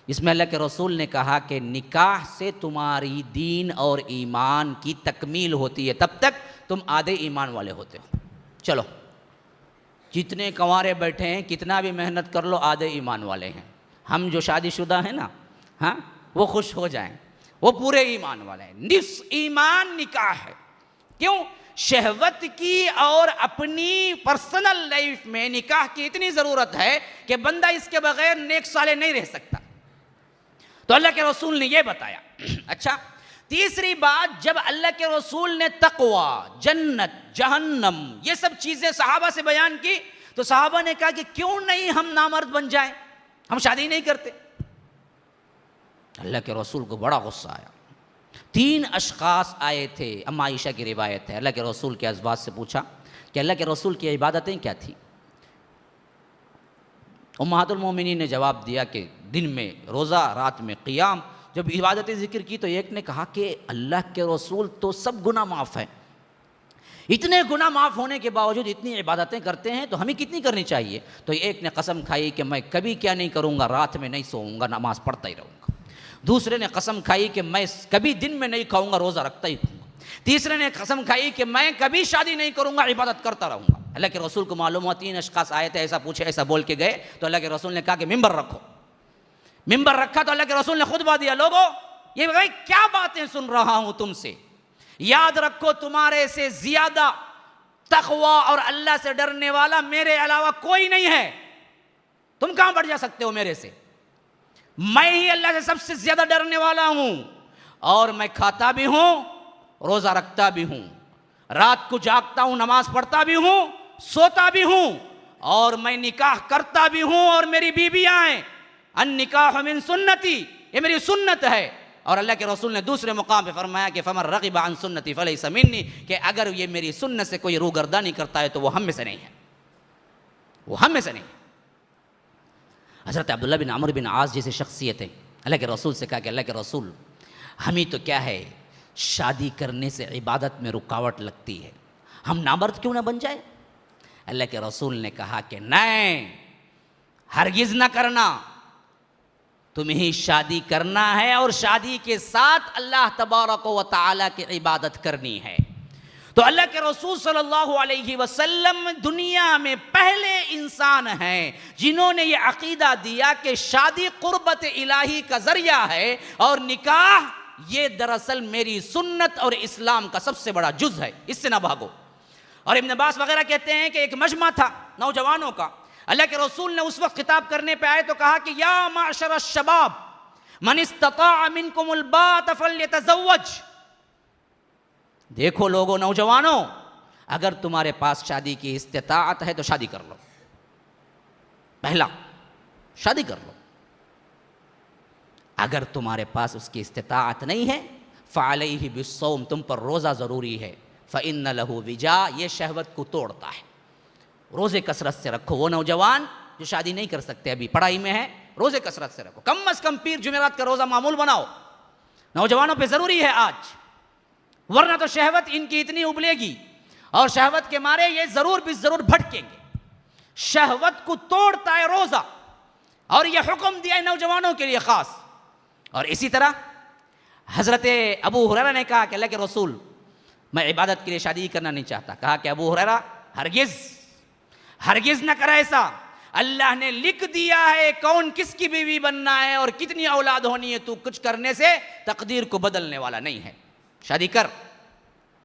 اس میں اللہ کے رسول نے کہا کہ نکاح سے تمہاری دین اور ایمان کی تکمیل ہوتی ہے، تب تک تم آدھے ایمان والے ہوتے ہو۔ چلو جتنے کنوارے بیٹھے ہیں کتنا بھی محنت کر لو آدھے ایمان والے ہیں۔ ہم جو شادی شدہ ہیں نا، ہاں وہ خوش ہو جائیں، وہ پورے ایمان والے ہیں۔ نصف ایمان نکاح ہے۔ کیوں؟ شہوت کی اور اپنی پرسنل لائف میں نکاح کی اتنی ضرورت ہے کہ بندہ اس کے بغیر نیک صالح نہیں رہ سکتا۔ تو اللہ کے رسول نے یہ بتایا۔ اچھا، تیسری بات، جب اللہ کے رسول نے تقوی، جنت، جہنم، یہ سب چیزیں صحابہ سے بیان کی تو صحابہ نے کہا کہ کیوں نہیں ہم نامرد بن جائیں، ہم شادی نہیں کرتے۔ اللہ کے رسول کو بڑا غصہ آیا۔ 3 اشخاص آئے تھے، ام عائشہ کی روایت ہے، اللہ کے رسول کے ازواج سے پوچھا کہ اللہ کے رسول کی عبادتیں کیا تھیں؟ امہات المومنین نے جواب دیا کہ دن میں روزہ، رات میں قیام۔ جب عبادتیں ذکر کی تو ایک نے کہا کہ اللہ کے رسول تو سب گناہ معاف ہیں، اتنے گناہ معاف ہونے کے باوجود اتنی عبادتیں کرتے ہیں تو ہمیں کتنی کرنی چاہیے؟ تو ایک نے قسم کھائی کہ میں کبھی کیا نہیں کروں گا، رات میں نہیں سوؤں گا، نماز پڑھتا ہی رہوں گا۔ دوسرے نے قسم کھائی کہ میں کبھی دن میں نہیں کھاؤں گا، روزہ رکھتا ہی رہوں گا۔ تیسرے نے قسم کھائی کہ میں کبھی شادی نہیں کروں گا، عبادت کرتا رہوں گا۔ اللہ کے رسول کو معلوم ہوا 3 اشخاص آئے تھے، ایسا پوچھے، ایسا بول کے گئے تو اللہ کے رسول نے کہا کہ ممبر رکھو۔ ممبر رکھا تو اللہ کے رسول نے خطبہ دیا، لوگوں یہ بھائی کیا باتیں سن رہا ہوں تم سے، یاد رکھو تمہارے سے زیادہ تقوی اور اللہ سے ڈرنے والا میرے علاوہ کوئی نہیں ہے، تم کہاں بڑھ جا سکتے ہو میرے سے؟ میں ہی اللہ سے سب سے زیادہ ڈرنے والا ہوں، اور میں کھاتا بھی ہوں، روزہ رکھتا بھی ہوں، رات کو جاگتا ہوں، نماز پڑھتا بھی ہوں، سوتا بھی ہوں، اور میں نکاح کرتا بھی ہوں، اور میری بیویاں ہیں۔ النکاح من سنتی، یہ میری سنت ہے۔ اور اللہ کے رسول نے دوسرے مقام پہ فرمایا کہ فمن رغب عن سنتی فلیس منی، کہ اگر یہ میری سنت سے کوئی روگردانی کرتا ہے تو وہ ہم میں سے نہیں ہے، وہ ہم میں سے نہیں ہے۔ حضرت عبداللہ بن عمرو بن عاص جیسے شخصیتیں اللہ کے رسول سے کہا کہ اللہ کے رسول ہمیں تو کیا ہے، شادی کرنے سے عبادت میں رکاوٹ لگتی ہے، ہم نامرد کیوں نہ بن جائے؟ اللہ کے رسول نے کہا کہ نہیں، ہرگز نہ کرنا، تمہیں شادی کرنا ہے اور شادی کے ساتھ اللہ تبارک و تعالیٰ کی عبادت کرنی ہے۔ تو اللہ کے رسول صلی اللہ علیہ وسلم دنیا میں پہلے انسان ہیں جنہوں نے یہ عقیدہ دیا کہ شادی قربت الہی کا ذریعہ ہے، اور نکاح یہ دراصل میری سنت اور اسلام کا سب سے بڑا جز ہے، اس سے نہ بھاگو۔ اور ابن عباس وغیرہ کہتے ہیں کہ ایک مجمع تھا نوجوانوں کا، اللہ کے رسول نے اس وقت خطاب کرنے پہ آئے تو کہا کہ یا معشر الشباب من استطاع منکم الباءۃ فلیتزوج، دیکھو لوگوں، نوجوانوں، اگر تمہارے پاس شادی کی استطاعت ہے تو شادی کر لو، پہلا شادی کر لو۔ اگر تمہارے پاس اس کی استطاعت نہیں ہے فعلیہ بالصوم، تم پر روزہ ضروری ہے، فإن لہ وجاء، یہ شہوت کو توڑتا ہے، روزے کثرت سے رکھو۔ وہ نوجوان جو شادی نہیں کر سکتے، ابھی پڑھائی میں ہے، روزے کثرت سے رکھو، کم از کم پیر جمعرات کا روزہ معمول بناؤ، نوجوانوں پہ ضروری ہے آج، ورنہ تو شہوت ان کی اتنی ابلے گی، اور شہوت کے مارے یہ ضرور بھی ضرور بھٹکیں گے۔ شہوت کو توڑتا ہے روزہ، اور یہ حکم دیا ہے نوجوانوں کے لیے خاص۔ اور اسی طرح حضرت ابو ہریرہ نے کہا کہ اللہ کے رسول میں عبادت کے لیے شادی کرنا نہیں چاہتا، کہا کہ ابو ہریرہ ہرگز نہ کرا ایسا، اللہ نے لکھ دیا ہے کون کس کی بیوی بننا ہے اور کتنی اولاد ہونی ہے، تو کچھ کرنے سے تقدیر کو بدلنے والا نہیں ہے، شادی کر۔